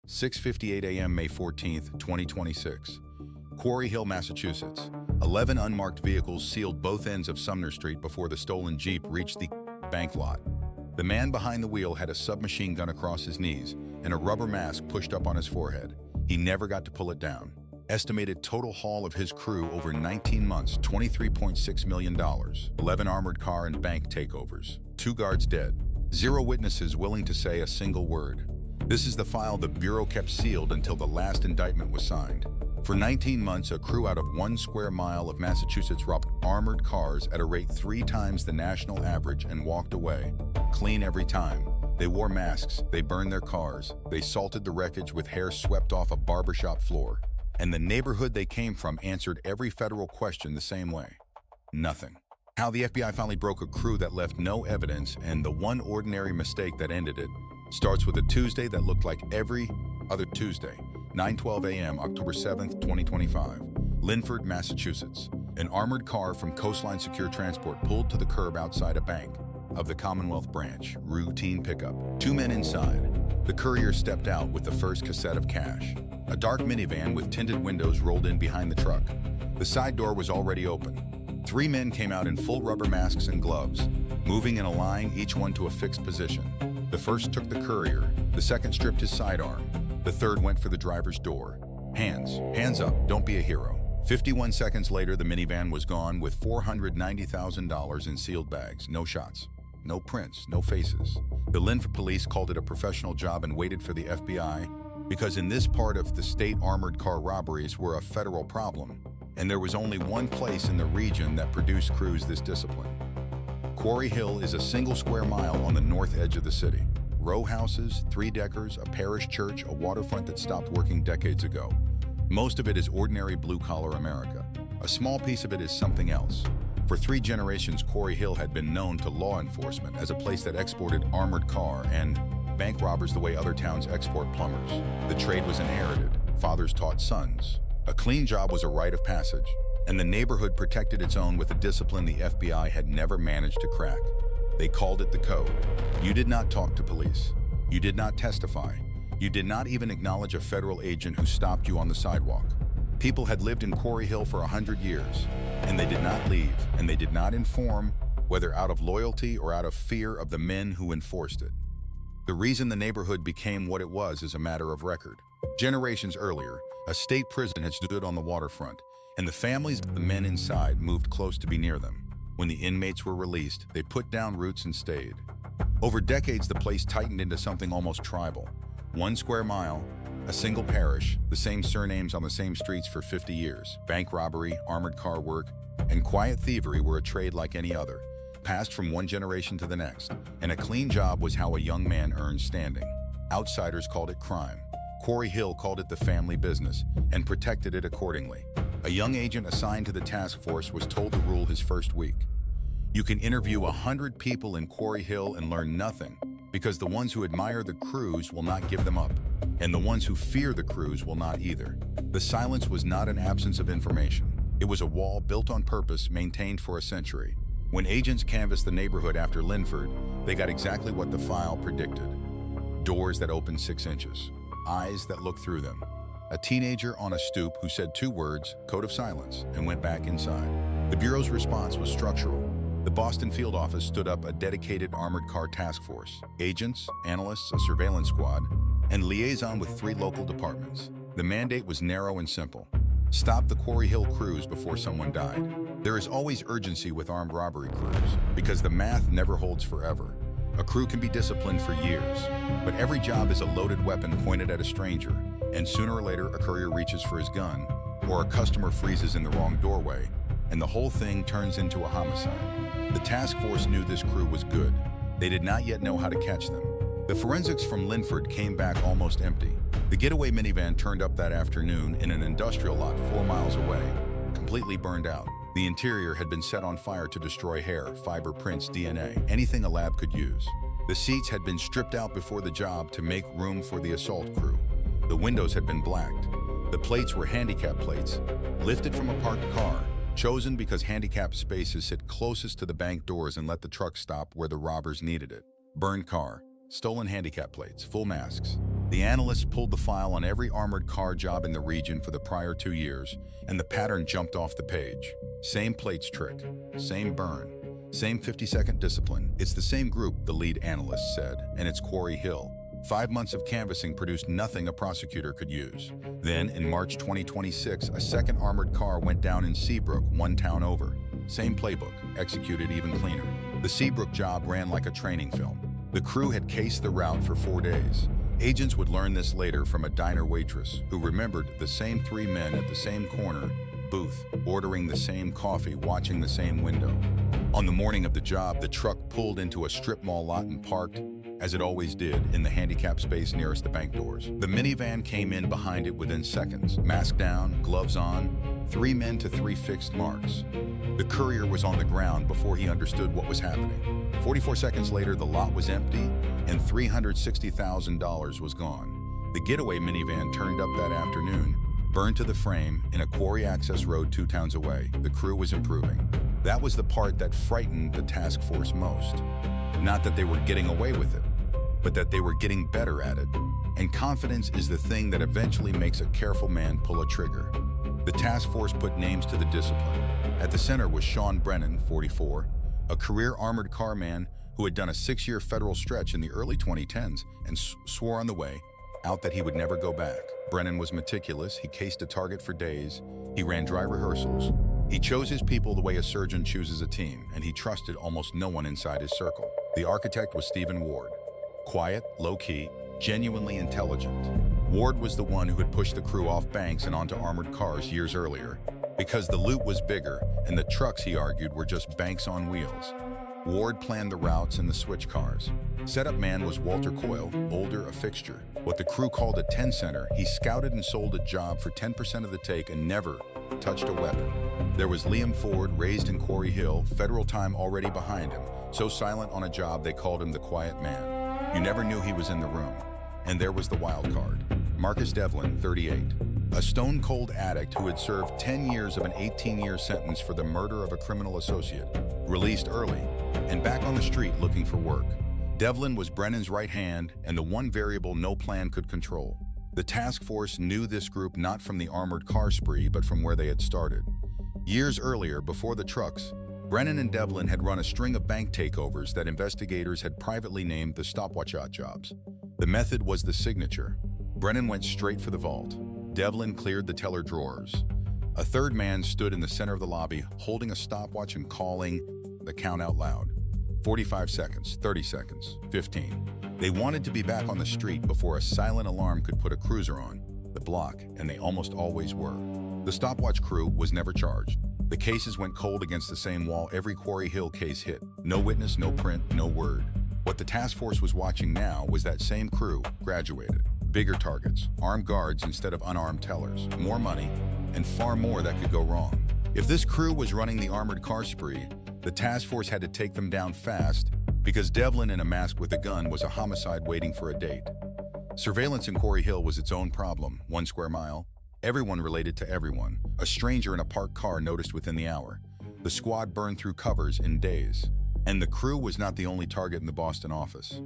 6:58 a.m. May 14th, 2026. Quarry Hill, Massachusetts. 11 unmarked vehicles sealed both ends of Sumner Street before the stolen Jeep reached the bank lot. The man behind the wheel had a submachine gun across his knees and a rubber mask pushed up on his forehead. He never got to pull it down. Estimated total haul of his crew over 19 months, $23.6 million. 11 armored car and bank takeovers. 2 guards dead. 0 witnesses willing to say a single word. This is the file the Bureau kept sealed until the last indictment was signed. For 19 months, a crew out of 1 square mile of Massachusetts robbed armored cars at a rate 3 times the national average and walked away, clean every time. They wore masks, they burned their cars, they salted the wreckage with hair swept off a barbershop floor. And the neighborhood they came from answered every federal question the same way. Nothing. How the FBI finally broke a crew that left no evidence, and the one ordinary mistake that ended it, starts with a Tuesday that looked like every other Tuesday. 9:12 a.m., October 7th, 2025. Linford, Massachusetts. An armored car from Coastline Secure Transport pulled to the curb outside a bank of the Commonwealth branch. Routine pickup. 2 men inside. The courier stepped out with the first cassette of cash. A dark minivan with tinted windows rolled in behind the truck. The side door was already open. 3 men came out in full rubber masks and gloves, moving in a line, each one to a fixed position. The first took the courier, the second stripped his sidearm, the third went for the driver's door. Hands up, don't be a hero. 51 seconds later, the minivan was gone with $490,000 in sealed bags. No shots, no prints, no faces. The Linford police called it a professional job and waited for the FBI because in this part of the state, armored car robberies were a federal problem, and there was only one place in the region that produced crews this discipline. Quarry Hill is a single square mile on the north edge of the city. Row houses, 3-deckers, a parish church, a waterfront that stopped working decades ago. Most of it is ordinary blue-collar America. A small piece of it is something else. For 3 generations, Quarry Hill had been known to law enforcement as a place that exported armored car and bank robbers the way other towns export plumbers. The trade was inherited. Fathers taught sons. A clean job was a rite of passage, and the neighborhood protected its own with a discipline the FBI had never managed to crack. They called it the code. You did not talk to police. You did not testify. You did not even acknowledge a federal agent who stopped you on the sidewalk. People had lived in Quarry Hill for 100 years, and they did not leave, and they did not inform, whether out of loyalty or out of fear of the men who enforced it. The reason the neighborhood became what it was is a matter of record. Generations earlier, a state prison had stood on the waterfront, and the families of the men inside moved close to be near them. When the inmates were released, they put down roots and stayed. Over decades, the place tightened into something almost tribal. 1 square mile, a single parish, the same surnames on the same streets for 50 years. Bank robbery, armored car work, and quiet thievery were a trade like any other, passed from one generation to the next, and a clean job was how a young man earned standing. Outsiders called it crime. Quarry Hill called it the family business and protected it accordingly. A young agent assigned to the task force was told the rule his first week. You can interview 100 people in Quarry Hill and learn nothing, because the ones who admire the crews will not give them up, and the ones who fear the crews will not either. The silence was not an absence of information. It was a wall built on purpose, maintained for a century. When agents canvassed the neighborhood after Linford, they got exactly what the file predicted. Doors that opened 6 inches. Eyes that looked through them. A teenager on a stoop who said 2 words, code of silence, and went back inside. The Bureau's response was structural. The Boston field office stood up a dedicated armored car task force, agents, analysts, a surveillance squad, and liaison with 3 local departments. The mandate was narrow and simple. Stop the Quarry Hill crews before someone died. There is always urgency with armed robbery crews, because the math never holds forever. A crew can be disciplined for years, but every job is a loaded weapon pointed at a stranger, and sooner or later a courier reaches for his gun, or a customer freezes in the wrong doorway, and the whole thing turns into a homicide. The task force knew this crew was good. They did not yet know how to catch them. The forensics from Linford came back almost empty. The getaway minivan turned up that afternoon in an industrial lot 4 miles away, completely burned out. The interior had been set on fire to destroy hair, fiber prints, DNA, anything a lab could use. The seats had been stripped out before the job to make room for the assault crew. The windows had been blacked. The plates were handicap plates, lifted from a parked car, chosen because handicapped spaces sit closest to the bank doors and let the truck stop where the robbers needed it. Burned car, stolen handicap plates, full masks. The analysts pulled the file on every armored car job in the region for the prior 2 years, and the pattern jumped off the page. Same plates trick, same burn, same 50-second discipline. It's the same group, the lead analyst said, and it's Quarry Hill. 5 months of canvassing produced nothing a prosecutor could use. Then, in March 2026, a second armored car went down in Seabrook, one town over. Same playbook, executed even cleaner. The Seabrook job ran like a training film. The crew had cased the route for 4 days. Agents would learn this later from a diner waitress who remembered the same 3 men at the same corner booth, ordering the same coffee, watching the same window. On the morning of the job, the truck pulled into a strip mall lot and parked, as it always did, in the handicap space nearest the bank doors. The minivan came in behind it within seconds. Mask down, gloves on, 3 men to 3 fixed marks. The courier was on the ground before he understood what was happening. 44 seconds later, the lot was empty and $360,000 was gone. The getaway minivan turned up that afternoon, burned to the frame in a quarry access road 2 towns away. The crew was improving. That was the part that frightened the task force most. Not that they were getting away with it, but that they were getting better at it. And confidence is the thing that eventually makes a careful man pull a trigger. The task force put names to the discipline. At the center was Sean Brennan, 44, a career armored car man who had done a 6-year federal stretch in the early 2010s and swore on the way out that he would never go back. Brennan was meticulous. He cased a target for days. He ran dry rehearsals. He chose his people the way a surgeon chooses a team, and he trusted almost no one inside his circle. The architect was Stephen Ward. Quiet, low-key, genuinely intelligent. Ward was the one who had pushed the crew off banks and onto armored cars years earlier, because the loot was bigger, and the trucks, he argued, were just banks on wheels. Ward planned the routes and the switch cars. Setup man was Walter Coyle, older, a fixture. What the crew called a 10-center, he scouted and sold a job for 10% of the take and never touched a weapon. There was Liam Ford, raised in Quarry Hill, federal time already behind him, so silent on a job they called him the quiet man. You never knew he was in the room. And there was the wild card. Marcus Devlin, 38, a stone-cold addict who had served 10 years of an 18-year sentence for the murder of a criminal associate, released early, and back on the street looking for work. Devlin was Brennan's right hand and the one variable no plan could control. The task force knew this group not from the armored car spree, but from where they had started. Years earlier, before the trucks, Brennan and Devlin had run a string of bank takeovers that investigators had privately named the stopwatch jobs. The method was the signature. Brennan went straight for the vault. Devlin cleared the teller drawers. A third man stood in the center of the lobby, holding a stopwatch and calling the count out loud. 45 seconds, 30 seconds, 15. They wanted to be back on the street before a silent alarm could put a cruiser on the block, and they almost always were. The stopwatch crew was never charged. The cases went cold against the same wall every Quarry Hill case hit. No witness, no print, no word. What the task force was watching now was that same crew graduated. Bigger targets, armed guards instead of unarmed tellers, more money, and far more that could go wrong. If this crew was running the armored car spree, the task force had to take them down fast because Devlin in a mask with a gun was a homicide waiting for a date. Surveillance in Quarry Hill was its own problem, 1 square mile. Everyone related to everyone. A stranger in a parked car noticed within the hour. The squad burned through covers in days. And the crew was not the only target in the Boston office.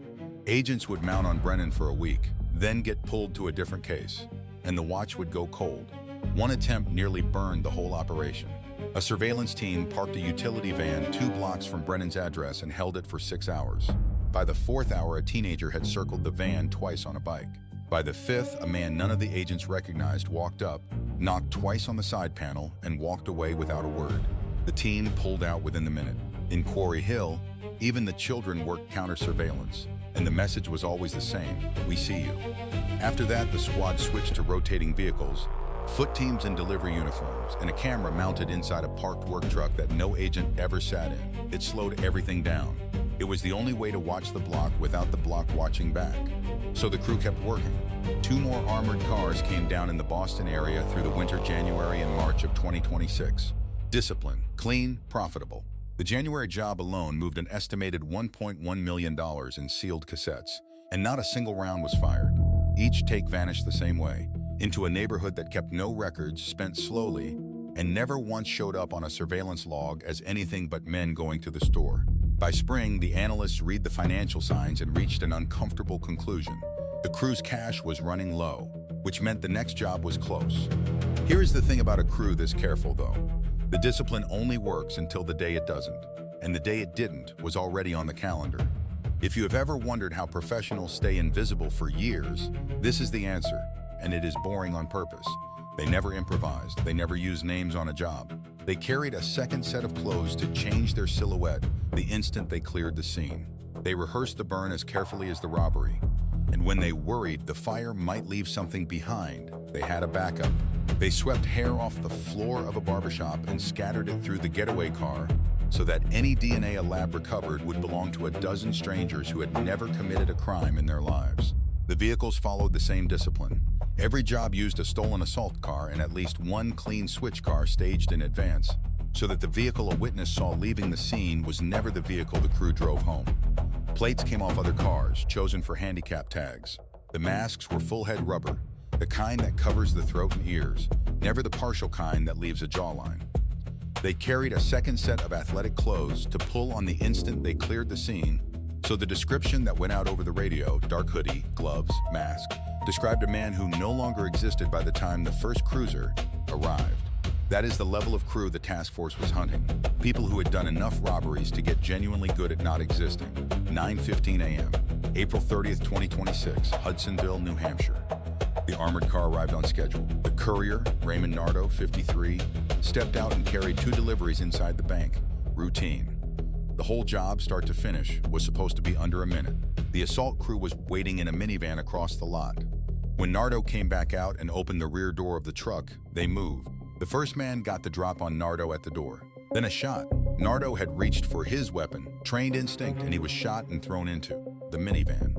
Agents would mount on Brennan for a week, then get pulled to a different case, and the watch would go cold. One attempt nearly burned the whole operation. A surveillance team parked a utility van 2 blocks from Brennan's address and held it for 6 hours. By the 4th hour, a teenager had circled the van twice on a bike. By the 5th, a man none of the agents recognized walked up, knocked twice on the side panel, and walked away without a word. The team pulled out within the minute. In Quarry Hill, even the children worked counter-surveillance, and the message was always the same: we see you. After that, the squad switched to rotating vehicles, foot teams in delivery uniforms, and a camera mounted inside a parked work truck that no agent ever sat in. It slowed everything down. It was the only way to watch the block without the block watching back. So the crew kept working. 2 more armored cars came down in the Boston area through the winter, January and March of 2026. Discipline, clean, profitable. The January job alone moved an estimated $1.1 million in sealed cassettes, and not a single round was fired. Each take vanished the same way, into a neighborhood that kept no records, spent slowly, and never once showed up on a surveillance log as anything but men going to the store. By spring, the analysts read the financial signs and reached an uncomfortable conclusion. The crew's cash was running low, which meant the next job was close. Here is the thing about a crew this careful, though. The discipline only works until the day it doesn't, and the day it didn't was already on the calendar. If you have ever wondered how professionals stay invisible for years, this is the answer, and it is boring on purpose. They never improvised. They never used names on a job. They carried a second set of clothes to change their silhouette the instant they cleared the scene. They rehearsed the burn as carefully as the robbery. And when they worried the fire might leave something behind, they had a backup. They swept hair off the floor of a barbershop and scattered it through the getaway car so that any DNA a lab recovered would belong to a dozen strangers who had never committed a crime in their lives. The vehicles followed the same discipline. Every job used a stolen assault car and at least one clean switch car staged in advance, so that the vehicle a witness saw leaving the scene was never the vehicle the crew drove home. Plates came off other cars, chosen for handicap tags. The masks were full-head rubber, the kind that covers the throat and ears, never the partial kind that leaves a jawline. They carried a second set of athletic clothes to pull on the instant they cleared the scene, so the description that went out over the radio, dark hoodie, gloves, mask, described a man who no longer existed by the time the first cruiser arrived. That is the level of crew the task force was hunting. People who had done enough robberies to get genuinely good at not existing. 9:15 a.m., April 30th, 2026, Hudsonville, New Hampshire. The armored car arrived on schedule. The courier, Raymond Nardo, 53, stepped out and carried 2 deliveries inside the bank. Routine. The whole job, start to finish, was supposed to be under a minute. The assault crew was waiting in a minivan across the lot. When Nardo came back out and opened the rear door of the truck, they moved. The first man got the drop on Nardo at the door. Then a shot. Nardo had reached for his weapon, trained instinct, and he was shot and thrown into the minivan.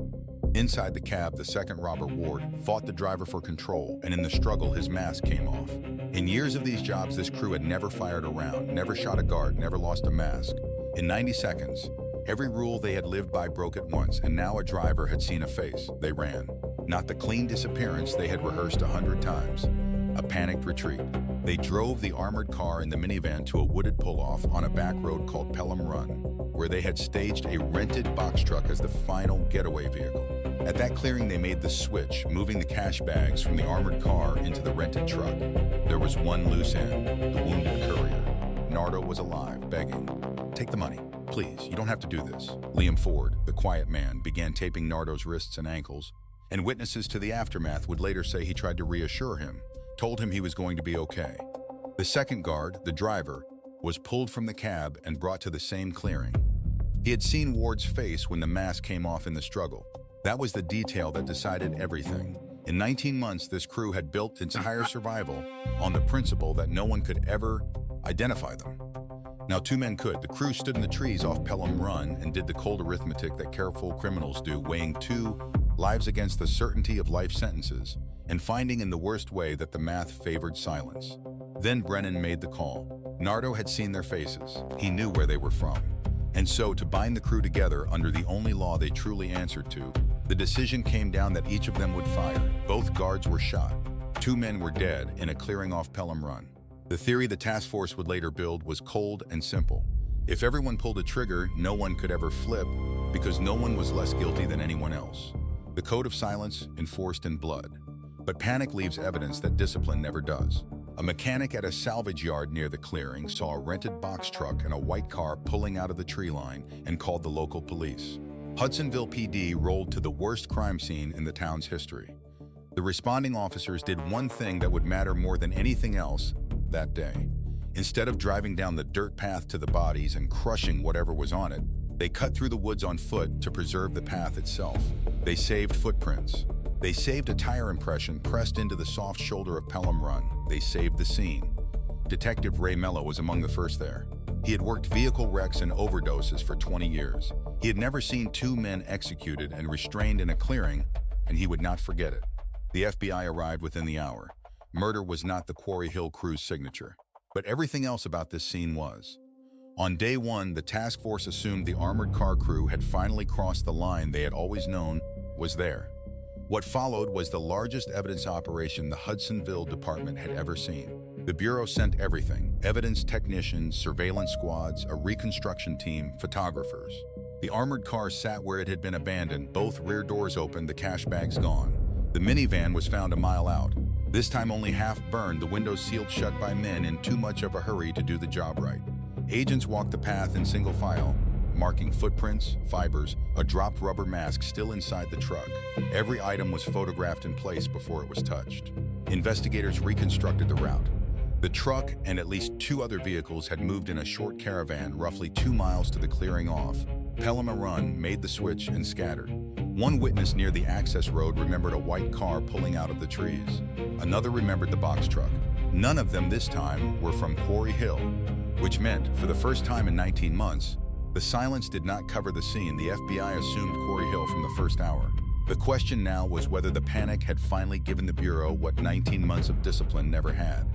Inside the cab, the second robber, Ward, fought the driver for control, and in the struggle, his mask came off. In years of these jobs, this crew had never fired a round, never shot a guard, never lost a mask. In 90 seconds, every rule they had lived by broke at once, and now a driver had seen a face. They ran. Not the clean disappearance they had rehearsed 100 times. A panicked retreat. They drove the armored car and the minivan to a wooded pull-off on a back road called Pelham Run, where they had staged a rented box truck as the final getaway vehicle. At that clearing, they made the switch, moving the cash bags from the armored car into the rented truck. There was one loose end, the wounded courier. Nardo was alive, begging, "Take the money, please, you don't have to do this." Liam Ford, the quiet man, began taping Nardo's wrists and ankles, and witnesses to the aftermath would later say he tried to reassure him, told him he was going to be okay. The second guard, the driver, was pulled from the cab and brought to the same clearing. He had seen Ward's face when the mask came off in the struggle. That was the detail that decided everything. In 19 months, this crew had built its entire survival on the principle that no one could ever identify them. Now, 2 men could. The crew stood in the trees off Pelham Run and did the cold arithmetic that careful criminals do, weighing 2 lives against the certainty of life sentences, and finding in the worst way that the math favored silence. Then Brennan made the call. Nardo had seen their faces. He knew where they were from. And so, to bind the crew together under the only law they truly answered to, the decision came down that each of them would fire. Both guards were shot. 2 men were dead in a clearing off Pelham Run. The theory the task force would later build was cold and simple. If everyone pulled a trigger, no one could ever flip, because no one was less guilty than anyone else. The code of silence enforced in blood. But panic leaves evidence that discipline never does. A mechanic at a salvage yard near the clearing saw a rented box truck and a white car pulling out of the tree line and called the local police. Hudsonville PD rolled to the worst crime scene in the town's history. The responding officers did one thing that would matter more than anything else that day. Instead of driving down the dirt path to the bodies and crushing whatever was on it, they cut through the woods on foot to preserve the path itself. They saved footprints. They saved a tire impression pressed into the soft shoulder of Pelham Run. They saved the scene. Detective Ray Mello was among the first there. He had worked vehicle wrecks and overdoses for 20 years. He had never seen 2 men executed and restrained in a clearing, and he would not forget it. The FBI arrived within the hour. Murder was not the Quarry Hill crew's signature, but everything else about this scene was. On day 1, the task force assumed the armored car crew had finally crossed the line they had always known was there. What followed was the largest evidence operation the Hudsonville Department had ever seen. The Bureau sent everything: evidence technicians, surveillance squads, a reconstruction team, photographers. The armored car sat where it had been abandoned, both rear doors open, the cash bags gone. The minivan was found a mile out. This time only half burned, the windows sealed shut by men in too much of a hurry to do the job right. Agents walked the path in single file, marking footprints, fibers, a dropped rubber mask still inside the truck. Every item was photographed in place before it was touched. Investigators reconstructed the route. The truck and at least 2 other vehicles had moved in a short caravan roughly 2 miles to the clearing off. Pelham Run made the switch and scattered. One witness near the access road remembered a white car pulling out of the trees. Another remembered the box truck. None of them this time were from Quarry Hill, which meant, for the first time in 19 months, the silence did not cover the scene. The FBI assumed Quarry Hill from the first hour. The question now was whether the panic had finally given the Bureau what 19 months of discipline never had.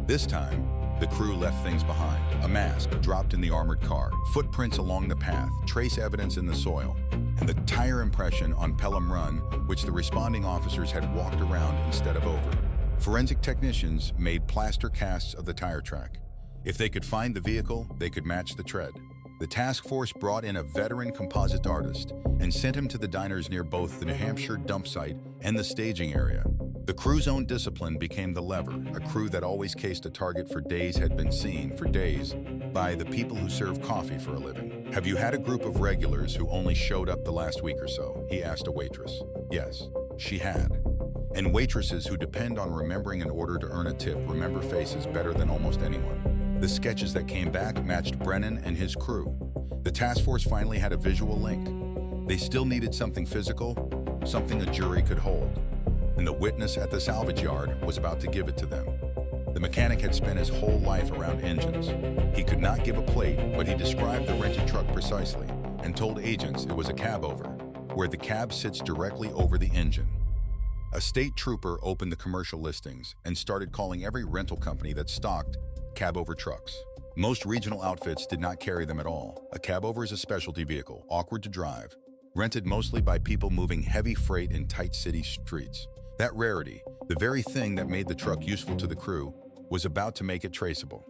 This time, the crew left things behind. A mask dropped in the armored car, footprints along the path, trace evidence in the soil, and the tire impression on Pelham Run, which the responding officers had walked around instead of over. Forensic technicians made plaster casts of the tire track. If they could find the vehicle, they could match the tread. The task force brought in a veteran composite artist and sent him to the diners near both the New Hampshire dump site and the staging area. The crew's own discipline became the lever. A crew that always cased a target for days had been seen, for days, by the people who serve coffee for a living. "Have you had a group of regulars who only showed up the last week or so?" he asked a waitress. Yes, she had. And waitresses who depend on remembering an order to earn a tip remember faces better than almost anyone. The sketches that came back matched Brennan and his crew. The task force finally had a visual link. They still needed something physical, something a jury could hold. And the witness at the salvage yard was about to give it to them. The mechanic had spent his whole life around engines. He could not give a plate, but he described the rented truck precisely and told agents it was a cabover, where the cab sits directly over the engine. A state trooper opened the commercial listings and started calling every rental company that stocked cabover trucks. Most regional outfits did not carry them at all. A cabover is a specialty vehicle, awkward to drive, rented mostly by people moving heavy freight in tight city streets. That rarity, the very thing that made the truck useful to the crew, was about to make it traceable.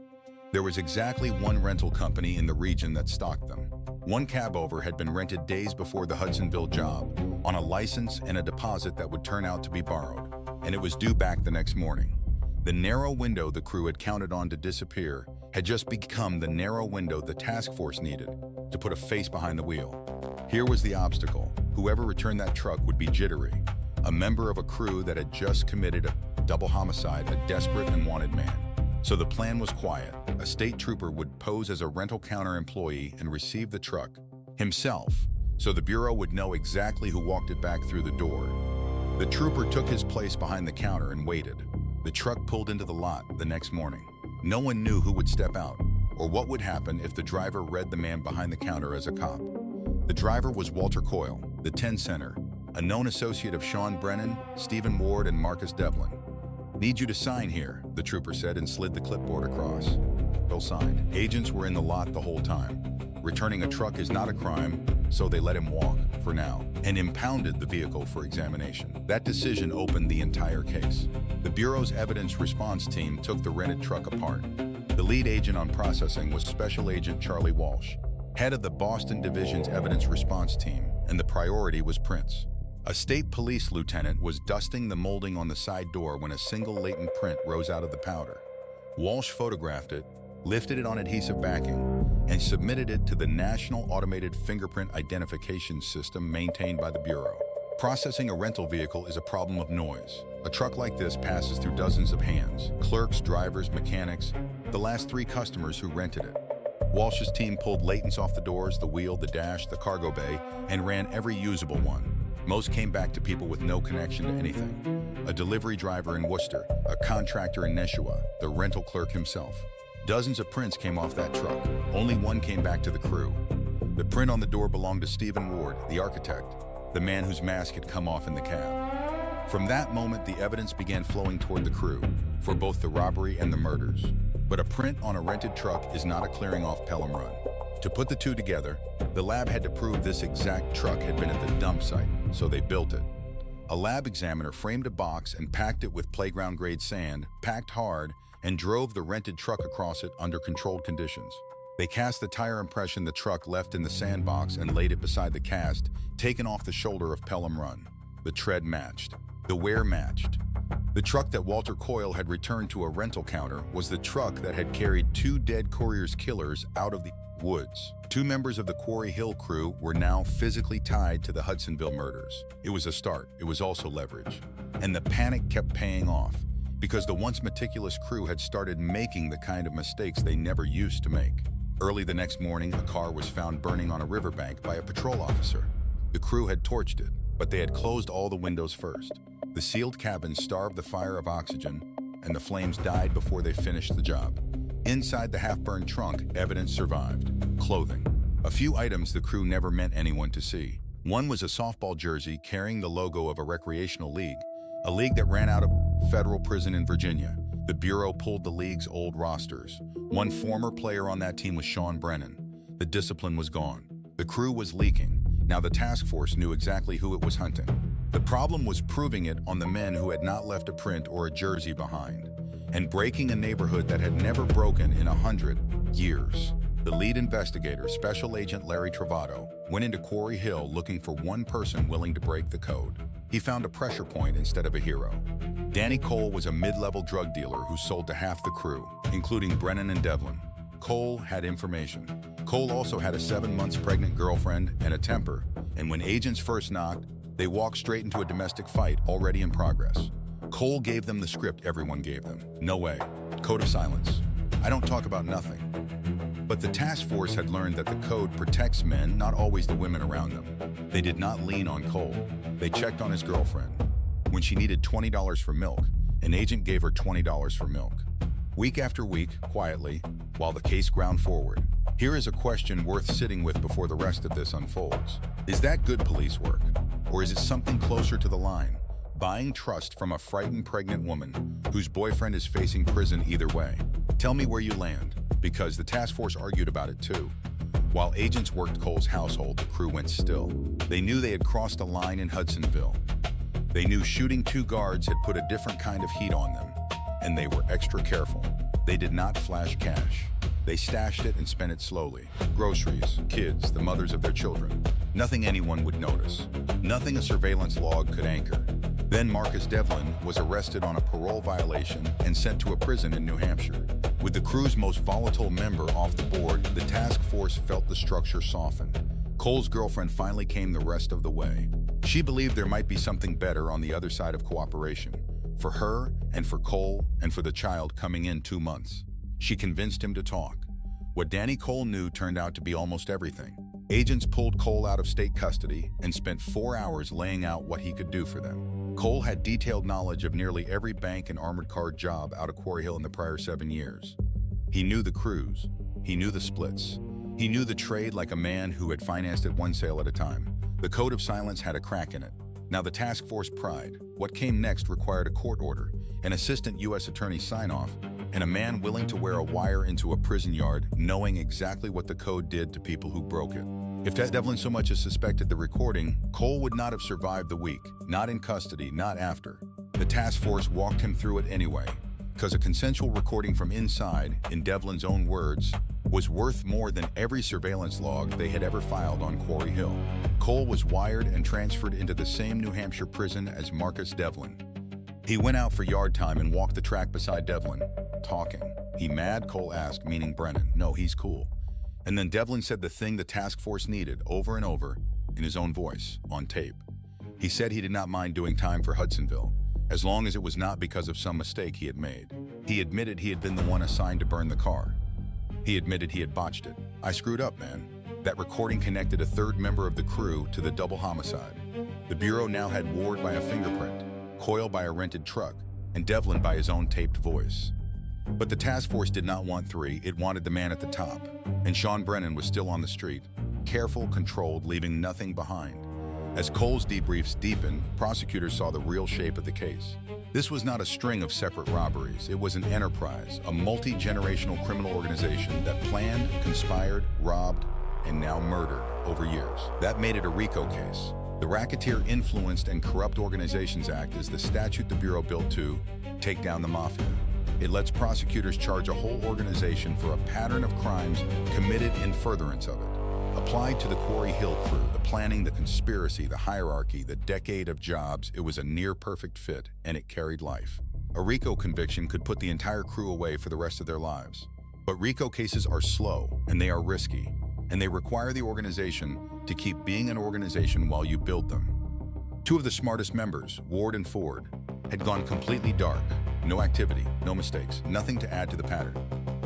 There was exactly one rental company in the region that stocked them. One cabover had been rented days before the Hudsonville job, on a license and a deposit that would turn out to be borrowed, and it was due back the next morning. The narrow window the crew had counted on to disappear had just become the narrow window the task force needed to put a face behind the wheel. Here was the obstacle. Whoever returned that truck would be jittery, a member of a crew that had just committed a double homicide, a desperate and wanted man. So the plan was quiet. A state trooper would pose as a rental counter employee and receive the truck himself, so the Bureau would know exactly who walked it back through the door. The trooper took his place behind the counter and waited. The truck pulled into the lot the next morning. No one knew who would step out, or what would happen if the driver read the man behind the counter as a cop. The driver was Walter Coyle, the 10-center, a known associate of Sean Brennan, Stephen Ward, and Marcus Devlin. "Need you to sign here," the trooper said and slid the clipboard across. Bill signed. Agents were in the lot the whole time. Returning a truck is not a crime, so they let him walk, for now, and impounded the vehicle for examination. That decision opened the entire case. The Bureau's evidence response team took the rented truck apart. The lead agent on processing was Special Agent Charlie Walsh, head of the Boston Division's evidence response team, and the priority was prints. A state police lieutenant was dusting the molding on the side door when a single latent print rose out of the powder. Walsh photographed it, lifted it on adhesive backing, and submitted it to the National Automated Fingerprint Identification System maintained by the Bureau. Processing a rental vehicle is a problem of noise. A truck like this passes through dozens of hands: clerks, drivers, mechanics, the last 3 customers who rented it. Walsh's team pulled latents off the doors, the wheel, the dash, the cargo bay, and ran every usable one. Most came back to people with no connection to anything. A delivery driver in Worcester, a contractor in Neshua, the rental clerk himself. Dozens of prints came off that truck. Only one came back to the crew. The print on the door belonged to Stephen Ward, the architect, the man whose mask had come off in the cab. From that moment, the evidence began flowing toward the crew, for both the robbery and the murders. But a print on a rented truck is not a clearing off Pelham Run. To put the two together, the lab had to prove this exact truck had been at the dump site, so they built it. A lab examiner framed a box and packed it with playground-grade sand, packed hard, and drove the rented truck across it under controlled conditions. They cast the tire impression the truck left in the sandbox and laid it beside the cast, taken off the shoulder of Pelham Run. The tread matched. The wear matched. The truck that Walter Coyle had returned to a rental counter was the truck that had carried 2 dead courier's killers out of the woods. 2 members of the Quarry Hill crew were now physically tied to the Hudsonville murders. It was a start. It was also leverage. And the panic kept paying off, because the once meticulous crew had started making the kind of mistakes they never used to make. Early the next morning, a car was found burning on a riverbank by a patrol officer. The crew had torched it, but they had closed all the windows first. The sealed cabin starved the fire of oxygen, and the flames died before they finished the job. Inside the half-burned trunk, evidence survived. Clothing. A few items the crew never meant anyone to see. One was a softball jersey carrying the logo of a recreational league, a league that ran out of federal prison in Virginia. The Bureau pulled the league's old rosters. One former player on that team was Sean Brennan. The discipline was gone. The crew was leaking. Now the task force knew exactly who it was hunting. The problem was proving it on the men who had not left a print or a jersey behind, and breaking a neighborhood that had never broken in 100 years. The lead investigator, Special Agent Larry Travato, went into Quarry Hill looking for one person willing to break the code. He found a pressure point instead of a hero. Danny Cole was a mid-level drug dealer who sold to half the crew, including Brennan and Devlin. Cole had information. Cole also had a 7 months pregnant girlfriend and a temper, and when agents first knocked, they walked straight into a domestic fight already in progress. Cole gave them the script everyone gave them. No way. Code of silence. I don't talk about nothing. But the task force had learned that the code protects men, not always the women around them. They did not lean on Cole. They checked on his girlfriend. When she needed $20 for milk, an agent gave her $20 for milk. Week after week, quietly, while the case ground forward. Here is a question worth sitting with before the rest of this unfolds. Is that good police work? Or is it something closer to the line? Buying trust from a frightened pregnant woman whose boyfriend is facing prison either way. Tell me where you land, because the task force argued about it too. While agents worked Cole's household, the crew went still. They knew they had crossed a line in Hudsonville. They knew shooting 2 guards had put a different kind of heat on them, and they were extra careful. They did not flash cash. They stashed it and spent it slowly. Groceries, kids, the mothers of their children. Nothing anyone would notice. Nothing a surveillance log could anchor. Then Marcus Devlin was arrested on a parole violation and sent to a prison in New Hampshire. With the crew's most volatile member off the board, the task force felt the structure soften. Cole's girlfriend finally came the rest of the way. She believed there might be something better on the other side of cooperation, for her and for Cole and for the child coming in 2 months. She convinced him to talk. What Danny Cole knew turned out to be almost everything. Agents pulled Cole out of state custody and spent 4 hours laying out what he could do for them. Cole had detailed knowledge of nearly every bank and armored car job out of Quarry Hill in the prior 7 years. He knew the crews. He knew the splits. He knew the trade like a man who had financed it one sale at a time. The code of silence had a crack in it. Now the task force pried. What came next required a court order, an assistant U.S. attorney sign-off, and a man willing to wear a wire into a prison yard, knowing exactly what the code did to people who broke it. If Devlin so much as suspected the recording, Cole would not have survived the week, not in custody, not after. The task force walked him through it anyway, because a consensual recording from inside, in Devlin's own words, was worth more than every surveillance log they had ever filed on Quarry Hill. Cole was wired and transferred into the same New Hampshire prison as Marcus Devlin. He went out for yard time and walked the track beside Devlin, talking. "He mad?" Cole asked, meaning Brennan. "No, he's cool." And then Devlin said the thing the task force needed over and over, in his own voice, on tape. He said he did not mind doing time for Hudsonville, as long as it was not because of some mistake he had made. He admitted he had been the one assigned to burn the car. He admitted he had botched it. "I screwed up, man." That recording connected a third member of the crew to the double homicide. The Bureau now had Ward by a fingerprint, Coyle by a rented truck, and Devlin by his own taped voice. But the task force did not want 3, it wanted the man at the top. And Sean Brennan was still on the street, careful, controlled, leaving nothing behind. As Cole's debriefs deepened, prosecutors saw the real shape of the case. This was not a string of separate robberies. It was an enterprise, a multi-generational criminal organization that planned, conspired, robbed, and now murdered over years. That made it a RICO case. The Racketeer Influenced and Corrupt Organizations Act is the statute the Bureau built to take down the mafia. It lets prosecutors charge a whole organization for a pattern of crimes committed in furtherance of it. Applied to the Quarry Hill crew, the planning, the conspiracy, the hierarchy, the decade of jobs, it was a near-perfect fit, and it carried life. A RICO conviction could put the entire crew away for the rest of their lives. But RICO cases are slow, and they are risky, and they require the organization to keep being an organization while you build them. Two of the smartest members, Ward and Ford, had gone completely dark. No activity, no mistakes, nothing to add to the pattern.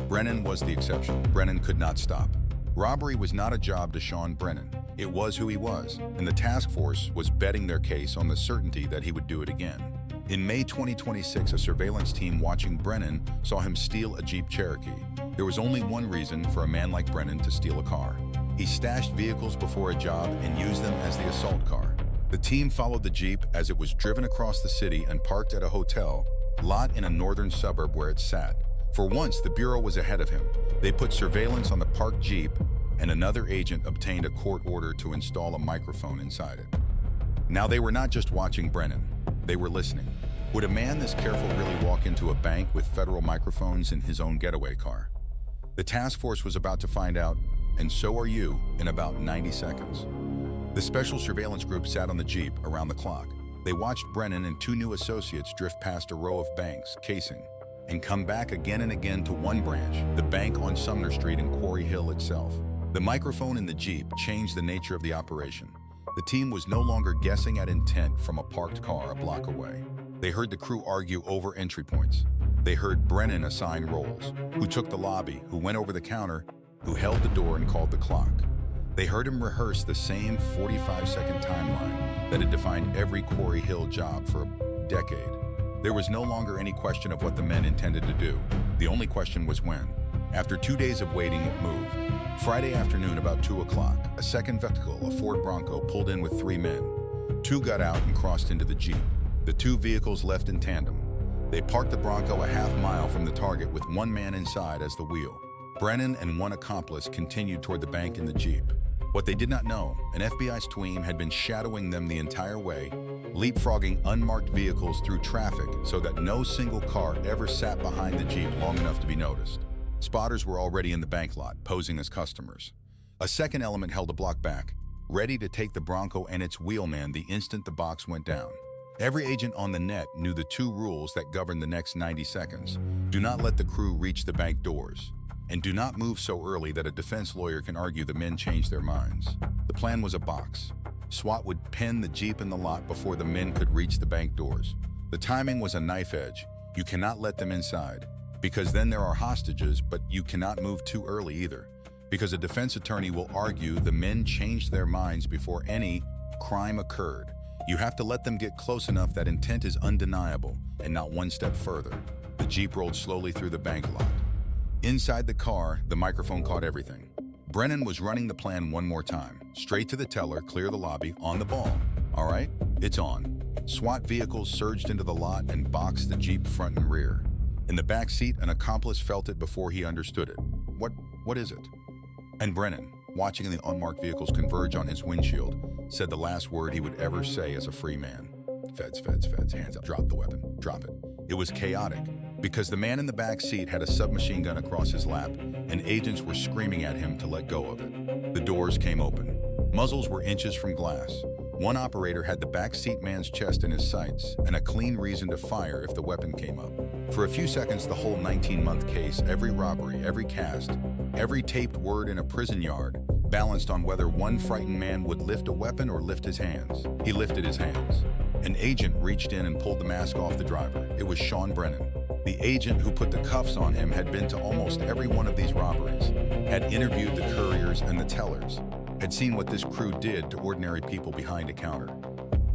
Brennan was the exception. Brennan could not stop. Robbery was not a job to Sean Brennan. It was who he was, and the task force was betting their case on the certainty that he would do it again. In May 2026, a surveillance team watching Brennan saw him steal a Jeep Cherokee. There was only one reason for a man like Brennan to steal a car. He stashed vehicles before a job and used them as the assault car. The team followed the Jeep as it was driven across the city and parked at a hotel lot in a northern suburb where it sat. For once, the Bureau was ahead of him. They put surveillance on the parked Jeep, and another agent obtained a court order to install a microphone inside it. Now they were not just watching Brennan, they were listening. Would a man this careful really walk into a bank with federal microphones in his own getaway car? The task force was about to find out, and so are you, in about 90 seconds. The special surveillance group sat on the Jeep around the clock. They watched Brennan and two new associates drift past a row of banks, casing, and come back again and again to one branch, the bank on Sumner Street in Quarry Hill itself. The microphone in the Jeep changed the nature of the operation. The team was no longer guessing at intent from a parked car a block away. They heard the crew argue over entry points. They heard Brennan assign roles, who took the lobby, who went over the counter, who held the door and called the clock. They heard him rehearse the same 45-second timeline that had defined every Quarry Hill job for a decade. There was no longer any question of what the men intended to do. The only question was when. After 2 days of waiting, it moved. Friday afternoon, about 2 o'clock, a second vehicle, a Ford Bronco, pulled in with 3 men. 2 got out and crossed into the Jeep. The 2 vehicles left in tandem. They parked the Bronco a half-mile from the target with 1 man inside as the wheel. Brennan and 1 accomplice continued toward the bank in the Jeep. What they did not know, an FBI team had been shadowing them the entire way, leapfrogging unmarked vehicles through traffic so that no single car ever sat behind the Jeep long enough to be noticed. Spotters were already in the bank lot, posing as customers. A second element held a block back, ready to take the Bronco and its wheelman the instant the box went down. Every agent on the net knew the 2 rules that governed the next 90 seconds. Do not let the crew reach the bank doors. And do not move so early that a defense lawyer can argue the men changed their minds. The plan was a box. SWAT would pin the Jeep in the lot before the men could reach the bank doors. The timing was a knife edge. You cannot let them inside, because then there are hostages, but you cannot move too early either, because a defense attorney will argue the men changed their minds before any crime occurred. You have to let them get close enough that intent is undeniable and not one step further. The Jeep rolled slowly through the bank lot. Inside the car, the microphone caught everything. Brennan was running the plan one more time. Straight to the teller, clear the lobby, on the ball. All right, it's on. SWAT vehicles surged into the lot and boxed the Jeep front and rear. In the back seat, an accomplice felt it before he understood it. What is it? And Brennan, watching the unmarked vehicles converge on his windshield, said the last word he would ever say as a free man. Feds, feds, feds, hands up, drop the weapon, drop it. It was chaotic, because the man in the back seat had a submachine gun across his lap, and agents were screaming at him to let go of it. The doors came open. Muzzles were inches from glass. One operator had the back seat man's chest in his sights, and a clean reason to fire if the weapon came up. For a few seconds, the whole 19-month case, every robbery, every cast, every taped word in a prison yard, balanced on whether one frightened man would lift a weapon or lift his hands. He lifted his hands. An agent reached in and pulled the mask off the driver. It was Sean Brennan. The agent who put the cuffs on him had been to almost every one of these robberies, had interviewed the couriers and the tellers, had seen what this crew did to ordinary people behind a counter.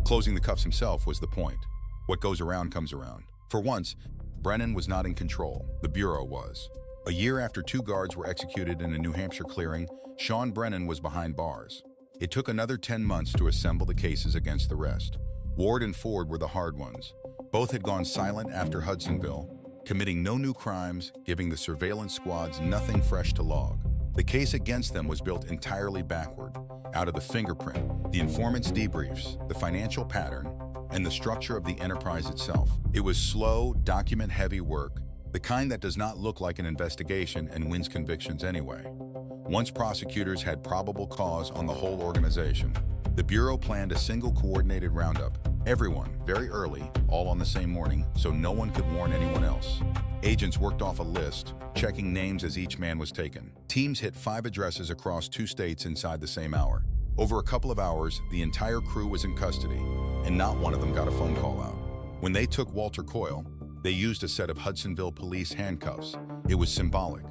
Closing the cuffs himself was the point. What goes around comes around. For once, Brennan was not in control. The Bureau was. A year after 2 guards were executed in a New Hampshire clearing, Sean Brennan was behind bars. It took another 10 months to assemble the cases against the rest. Ward and Ford were the hard ones. Both had gone silent after Hudsonville, committing no new crimes, giving the surveillance squads nothing fresh to log. The case against them was built entirely backward, out of the fingerprint, the informant's debriefs, the financial pattern, and the structure of the enterprise itself. It was slow, document-heavy work, The kind that does not look like an investigation and wins convictions anyway. Once prosecutors had probable cause on the whole organization, the Bureau planned a single coordinated roundup. Everyone, very early, all on the same morning, so no one could warn anyone else. Agents worked off a list, checking names as each man was taken. Teams hit 5 addresses across 2 states inside the same hour. Over a couple of hours, the entire crew was in custody, and not one of them got a phone call out. When they took Walter Coyle, they used a set of Hudsonville police handcuffs. It was symbolic.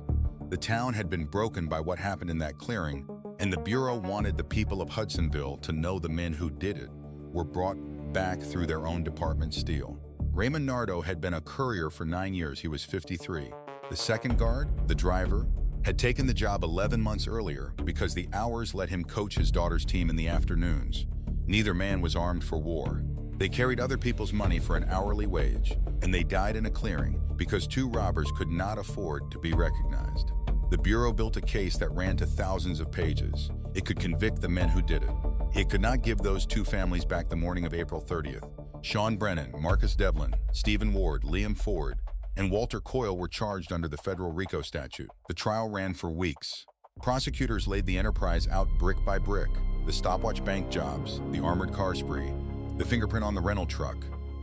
The town had been broken by what happened in that clearing, and the Bureau wanted the people of Hudsonville to know the men who did it were brought back through their own department steel. Raymond Nardo had been a courier for 9 years. He was 53. The second guard, the driver, had taken the job 11 months earlier because the hours let him coach his daughter's team in the afternoons. Neither man was armed for war. They carried other people's money for an hourly wage, and they died in a clearing because 2 robbers could not afford to be recognized. The Bureau built a case that ran to thousands of pages. It could convict the men who did it. It could not give those 2 families back the morning of April 30th. Sean Brennan, Marcus Devlin, Stephen Ward, Liam Ford, and Walter Coyle were charged under the federal RICO statute. The trial ran for weeks. Prosecutors laid the enterprise out brick by brick. The stopwatch bank jobs, the armored car spree, the fingerprint on the rental truck,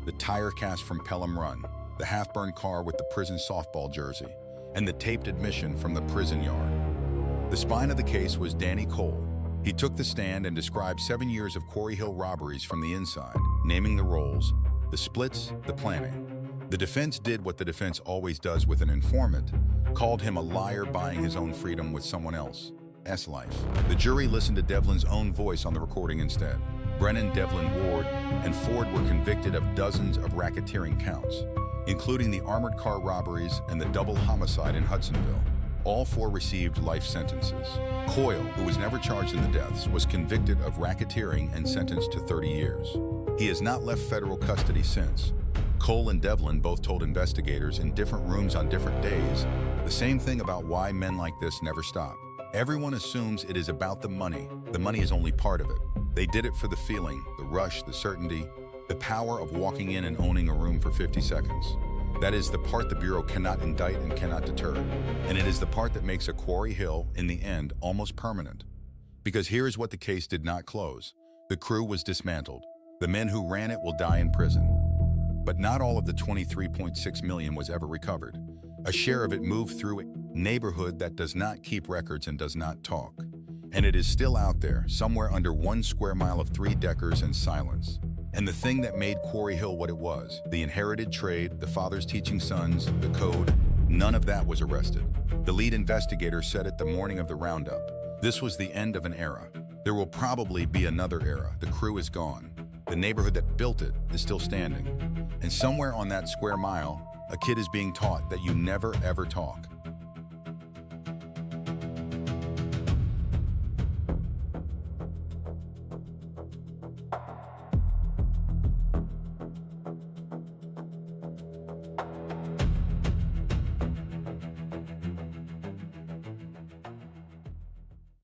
the tire cast from Pelham Run, the half-burned car with the prison softball jersey, and the taped admission from the prison yard. The spine of the case was Danny Cole. He took the stand and described 7 years of Quarry Hill robberies from the inside, naming the roles, the splits, the planning. The defense did what the defense always does with an informant, called him a liar buying his own freedom with someone else's life. The jury listened to Devlin's own voice on the recording instead. Brennan, Devlin, Ward, and Ford were convicted of dozens of racketeering counts, including the armored car robberies and the double homicide in Hudsonville. All 4 received life sentences. Coyle, who was never charged in the deaths, was convicted of racketeering and sentenced to 30 years. He has not left federal custody since. Cole and Devlin both told investigators in different rooms on different days the same thing about why men like this never stop. Everyone assumes it is about the money. The money is only part of it. They did it for the feeling, the rush, the certainty, the power of walking in and owning a room for 50 seconds. That is the part the Bureau cannot indict and cannot deter. And it is the part that makes a Quarry Hill, in the end, almost permanent. Because here is what the case did not close. The crew was dismantled. The men who ran it will die in prison. But not all of the $23.6 million was ever recovered. A share of it moved through a neighborhood that does not keep records and does not talk. And it is still out there, somewhere under 1 square mile of 3-deckers and silence. And the thing that made Quarry Hill what it was, the inherited trade, the fathers teaching sons, the code, none of that was arrested. The lead investigator said it the morning of the roundup. This was the end of an era. There will probably be another era. The crew is gone. The neighborhood that built it is still standing. And somewhere on that square mile, a kid is being taught that you never ever talk.